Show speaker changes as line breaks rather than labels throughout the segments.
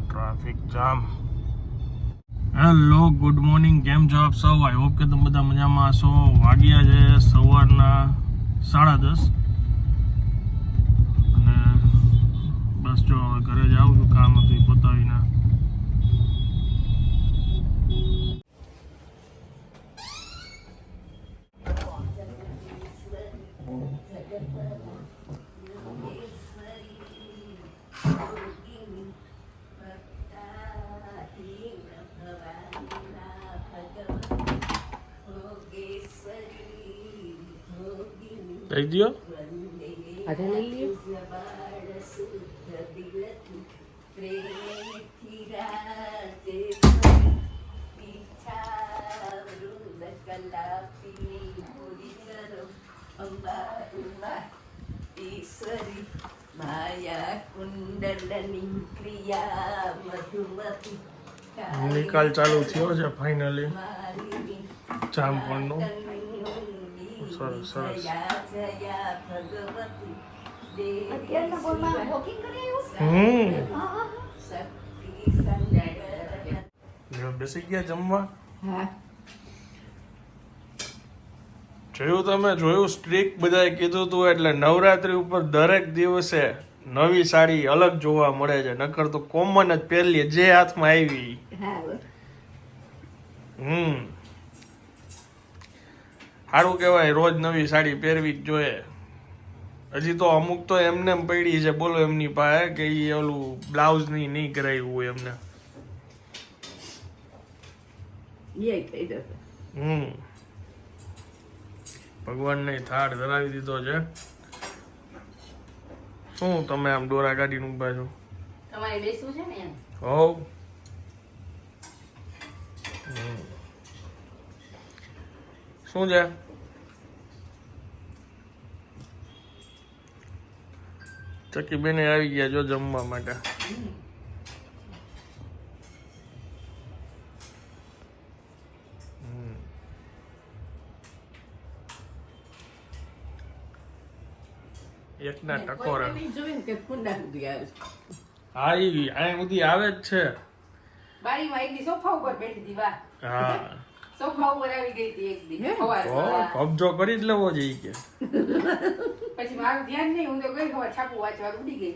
Traffic jam. Hello, good morning. કેમ છો આપ સૌ? આઈ હોપ કે તમે બધા મજામાં હશો. વાગ્યા છે સવારના 10:30 અને બસ જો હવે ઘરે જ આવું છું, કામ હતું એ પતાવીને. દઈ દો.
આધા લઈ લ્યો.
નિકાલ ચાલુ થયો છે ફાઇનલી જામફળનો. સરસ સરસ. બેસી ગયા જમવા? જોયું સ્ટ્રીક બધાએ કીધું તું એટલે નવરાત્રી ઉપર દરેક દિવસે નવી સાડી અલગ જોવા મળે છે, નકર તો કોમન જ પહેરલી જે હાથમાં આવી. સારું કહેવાય, રોજ નવી સાડી પહેરવી જ જોઈએ. હજી તો અમુક તો એમને એમ પડી છે, બોલો એમની પાસે કે એ ઓલું બ્લાઉઝ નહીં કરાવ્યું હોય એમને. ભગવાનને થાળ ધરાવી દીધો છે. શું તમે આમ દોરા કાઢીને ઉભા છો?
તમારે બેસવું છે ને?
હોવ. શું છે? ચકી બેને આવી ગયા જો જમવા માટે. એકના ટકોરા. હા, અહીં સુધી આવે જ છે.
બારીમાં એક દી સોફા ઉપર બેઠી હતી. વાહ.
હા,
સોફા ઉપર આવી ગઈ હતી એક દી.
કબજો કરી જ લેવો જોઈએ કે.
પછી મારું ધ્યાન નહીં, હું તો ગઈ ખબર છાપું વાંચવા ઉડી ગઈ.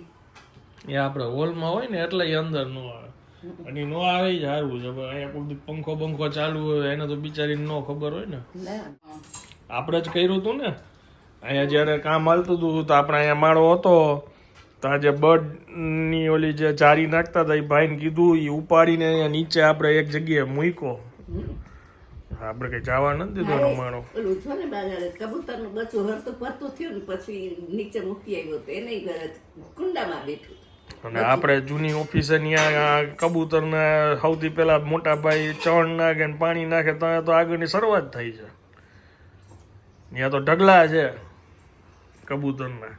એ આપણે હોલમાં હોય ને એટલે એ અંદર નો આવે, અને નો આવે જ સારું છે. અહીંયા કોઈ પંખો બંખો ચાલુ હોય એને તો બિચારીને નો ખબર હોય ને. આપણે જ કર્યું હતું ને અહીંયા જયારે કામ હાલતું હતું તો આપણે અહીંયા માળો હતો તો આજે બર્ડની ઓલી જે ચારી નાખતા હતા એ ભાઈને કીધું, એ ઉપાડીને અહીંયા નીચે આપણે એક જગ્યાએ મૂક્યો. આપણે કઈ જવા નથી દીધો માળો.
કબૂતરનું બચ્ચું હરતું ફરતું થયું ને પછી નીચે મૂકી આવ્યો તો એને કુંડામાં બેઠું.
અને આપણે જૂની ઓફિસે ત્યાં કબૂતરને સૌથી પહેલા મોટા ભાઈ ચણ નાખે ને પાણી નાખે ત્યાં તો આગળની શરૂઆત થઈ છે. ત્યાં તો ઢગલા છે કબૂતરના.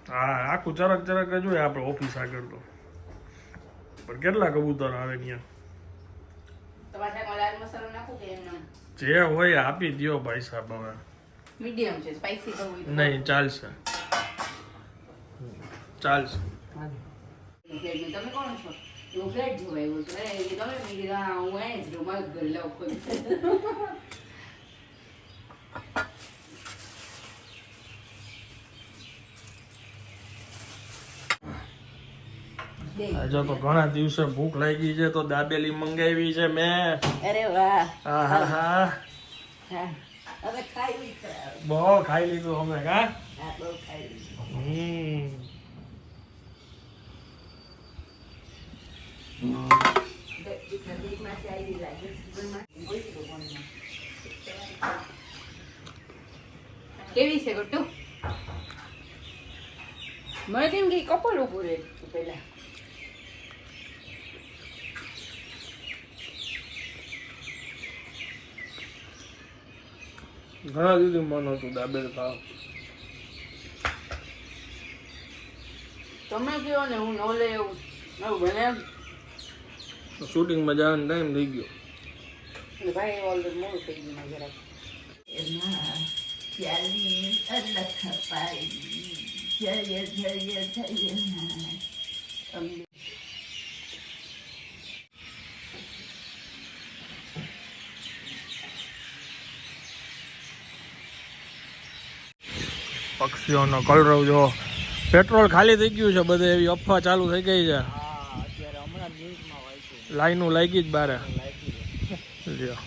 હા, આખું ચરક ચરક જ હોય આપણે ઓફિસ આગળ તો. પણ કેટલા કબૂતર આવે ત્યાં? જે હોય આપી દો ભાઈ સાહેબ. હવે
મીડિયમ છે, સ્પાઈસી તો હોય
નહીં, ચાલશે.
તમે કોણ છો? હું ફ્લેટ જોવા આવ્યો છું. અરે તમે મેં હા હું અહીં જ રહું, મારું ઘર લાવ ખોલ.
આજે તો ઘણા દિવસે ભૂખ લાગી છે તો દાબેલી મંગાવી છે મેં.
અરે વાહ.
હા.
હવે ખાઈ લીધું.
બહુ ખાઈ લીધું અમે. કા
બહુ ખાઈ લીધું.
કેવી છે ગોટુ? મને કેમ કે કપલ ઉભું રહે પેલા.
ઘણા દીધું મન હતું દાબેલી ખાવ.
તમે કહો ને હું ન લે એવું બને.
શૂટિંગમાં જવાનો ટાઈમ થઈ ગયો.
ભાઈ ઓલરેડી મોડું થઈ ગયું જરાક.
પ્યાલી અલખ પાઈ જય જય જય જય જય અંબે.
પક્ષીઓનો કલરવ જો પેટ્રોલ ખાલી થઈ ગયું છે બધે એવી અફવા ચાલુ થઈ ગઈ છે લાઈનો લાગી જ બારે લ્યો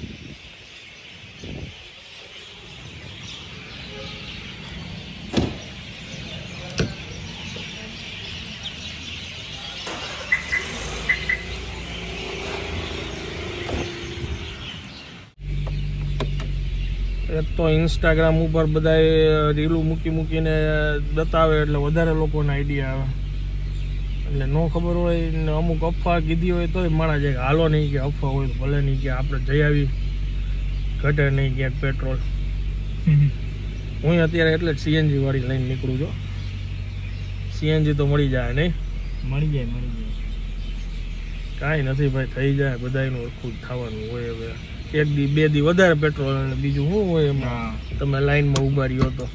એક તો ઇન્સ્ટાગ્રામ ઉપર બધા રીલું મૂકીને બતાવે એટલે વધારે લોકોને આઈડિયા આવે એટલે ન ખબર હોય ને અમુક અફવા કીધી હોય તોય માણા જાય કે હાલો નહીં કે અફવા હોય તો ભલે નહીં કે આપણે જઈ આવી ઘટે નહીં ક્યાંક પેટ્રોલ હું અત્યારે એટલે જ સીએનજી વાળી લઈને નીકળું છું સીએનજી તો મળી જાય નહીં
મળી જાય
કાંઈ નથી ભાઈ થઈ જાય બધાનું ઓળખું જ થવાનું હોય હવે એક દી બે દી વધારે પેટ્રોલ અને બીજું શું હોય એમાં તમે લાઈનમાં ઉભા રહ્યો તો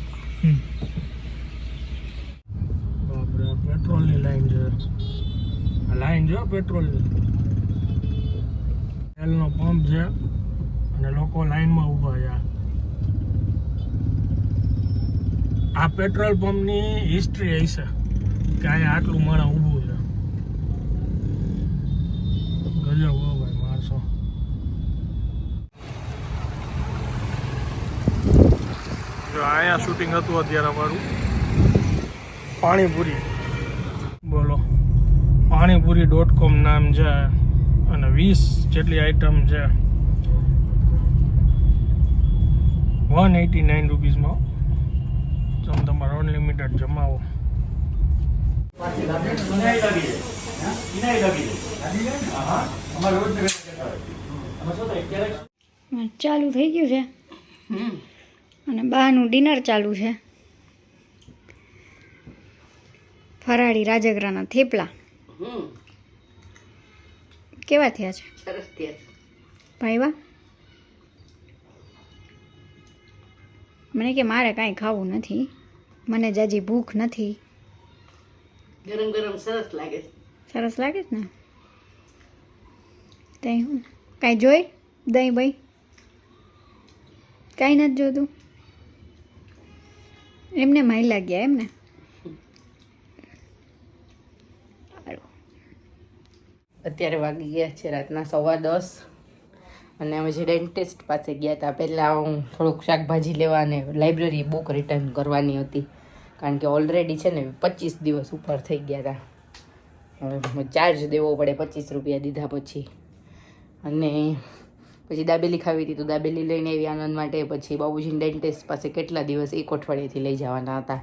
બાપરે પેટ્રોલની લાઈન છે આ લાઈન જો પેટ્રોલની તેલનો પંપ છે અને લોકો લાઈનમાં ઊભા છે આ પેટ્રોલ પંપની હિસ્ટ્રી હશે કે અહીંયા આટલું માણસ ઊભું છે ગજબ હો ભાઈ માણસો અહીંયા શૂટિંગ હતું અત્યારે અમારું પાણીપુરી બોલો પાણીપુરી.com નામ છે અને 20 જેટલી આઈટમ છે 189 રૂપીસમાં તમે તમારો અનલિમિટેડ જમાવો
ચાલુ થઈ ગયું છે અને બહારનું ડિનર ચાલુ છે ફરાળી રાજગરાના થેપલા કેવા થયા છે
સરસ થયા છે.
ભાઈ વાહ મને કે મારે કાંઈ ખાવું નથી મને જાજી ભૂખ નથી
ગરમ ગરમ સરસ લાગે છે.
સરસ લાગે છે ને તઈ હું કાંઈ જોઈ દહીં ભાઈ કાંઈ નથી જોતું એમને માઈ લાગ્યા એમને
અત્યારે વાગી ગયા છે રાતના 10:15 અને અમે જે ડેન્ટિસ્ટ પાસે ગયા હતા પહેલાં હું થોડુંક શાકભાજી લેવા અને લાઇબ્રેરી બુક રિટર્ન કરવાની હતી કારણ કે ઓલરેડી છે ને 25 દિવસ ઉપર થઈ ગયા હતા હવે ચાર્જ દેવો પડે 25 રૂપિયા દીધા પછી અને પછી દાબેલી ખાવી હતી તો દાબેલી લઈને આવી આનંદ માટે પછી બાબુજીને ડેન્ટિસ્ટ પાસે કેટલા દિવસ એક અઠવાડિયેથી લઈ જવાના હતા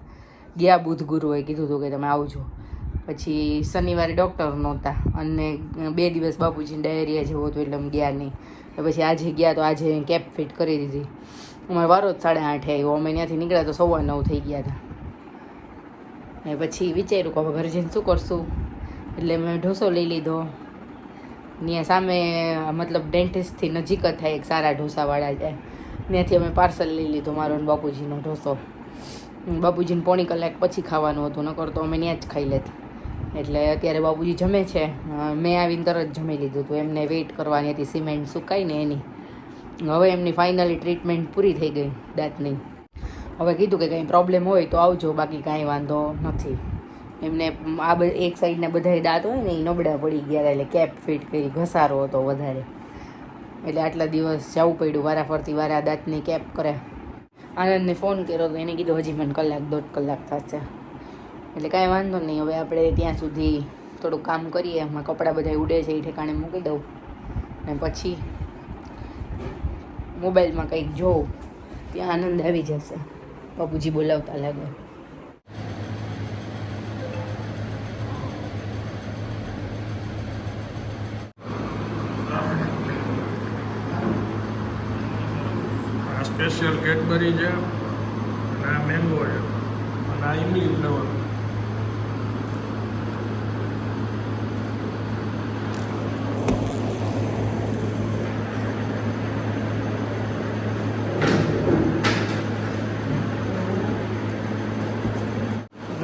ગયા બુધ ગુરુએ કીધું હતું કે તમે આવજો પછી શનિવારે ડૉક્ટર નહોતા અને 2 દિવસ બાપુજીને ડાયરિયા જેવો હતો એટલે અમે ગયા નહીં તો પછી આજે ગયા તો આજે કેપ ફિટ કરી દીધી અમારે વારો જ 8:30 આવ્યો અમે ત્યાંથી નીકળ્યા તો 9:15 થઈ ગયા હતા અને પછી વિચાર્યું કે હવે ઘરે જઈને શું કરશું એટલે મેં ઢોસો લઈ લીધો ત્યાં સામે મતલબ ડેન્ટિસ્ટથી નજીક જ થાય એક સારા ઢોસાવાળા છે ત્યાંથી અમે પાર્સલ લઈ લીધો મારો અને બાપુજીનો ઢોસો બાપુજીને પોણી કલાક પછી ખાવાનું હતું નકર તો અમે ત્યાં જ ખાઈ લેતા એટલે અત્યારે બાપુજી જમે છે મેં આવીને તરત જમી લીધું હતું એમને વેઇટ કરવાની હતી સિમેન્ટ સુકાઈને એની હવે એમની ફાઇનલી ટ્રીટમેન્ટ પૂરી થઈ ગઈ દાંતની હવે કીધું કે કંઈ પ્રોબ્લેમ હોય તો આવજો બાકી કાંઈ વાંધો નથી એમને આ એક સાઈડના બધા દાંત હોય ને એ નબળા પડી ગયા એટલે કેપ ફિટ કરી ઘસારો હતો વધારે એટલે આટલા દિવસ જવું પડ્યું વારાફરતી વારા દાંતની કેપ કરે આનંદને ફોન કર્યો તો એને કીધું હજી મને 1.5 કલાક થશે એટલે કાંઈ વાંધો નહીં હવે આપણે ત્યાં સુધી થોડુંક કામ કરીએ એમાં કપડાં બધા ઉડે છે એ ઠેકાણે મૂકી દઉં ને પછી મોબાઈલમાં કંઈક જોઉં ત્યાં આનંદ આવી જશે બાપુજી બોલાવતા લાગે
સ્પેશિયલ કેડબરી છે અને આ મેંગો છે અને આ ઇમલી ફ્લેવર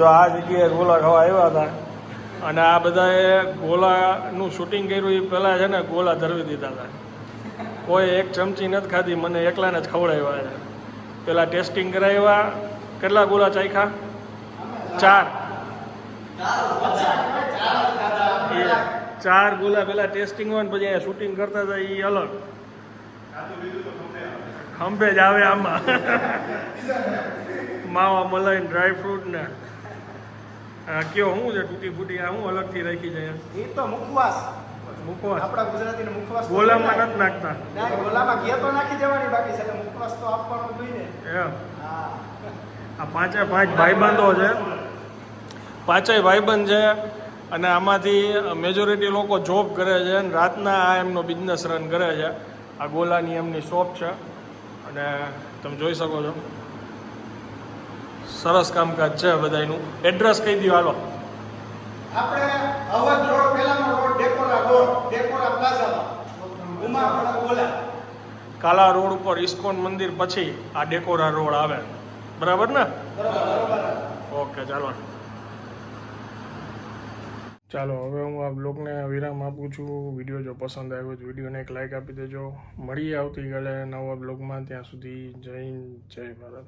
જો આ જગ્યાએ ગોલા ખાવા આવ્યા હતા અને આ બધાએ ગોલાનું શૂટિંગ કર્યું એ પહેલાં છે ને ગોલા ધરવી દીધા હતા. કોઈ એક ચમચી નથી ખાધી, મને એકલાને જ ખવડાવ્યા છે. પેલા ટેસ્ટિંગ કરાવ્યા. કેટલા ગોલા ચાખ્યા? 4 ગોલા પેલા ટેસ્ટિંગ હોય ને પછી અહીંયા શૂટિંગ કરતા હતા એ અલગ. ખંભે જ આવે આમાં માવા મલાઈ ડ્રાય ફ્રૂટ ને કયો શું છે તૂટી ફૂટી આ શું અલગથી રાખી જાય?
એ તો મુખવાસ
મુખવાસ
આપણા ગુજરાતીનો મુખવાસ
ગોલામાં નથી નાખતા.
ના ગોલામાં ઘી તો નાખી દેવાની બાકી છે મુખવાસ તો આપવાનો જોઈએ ને.
એમ
હા
આ 5 ભાઈબંધો છે. 5 ભાઈબંધ છે અને આમાંથી મેજોરિટી લોકો જોબ કરે છે અને રાતના આ એમનો બિઝનેસ રન કરે છે. આ ગોલાની એમની શોપ છે અને તમે જોઈ શકો છો સરસ કામકાજ છે બધાનું. એડ્રેસ કહી દો હાલો.
આપણે અવધ રોડ પેલાનો રોડ ડેકોરા પ્લાઝામાં ઉમાપડા ગોલા
કાલા રોડ ઉપર ઇસ્કોન મંદિર પછી આ ડેકોરા રોડ આવે. બરાબર ને? ઓકે ચાલો હવે હું આ બ્લોગને વિરામ આપું છું. વિડીયો જો પસંદ આવ્યો તો વિડીયોને એક લાઈક આપી દેજો. મળીએ આવતીકાલે નવા બ્લોગમાં. ત્યાં સુધી જય ભારત.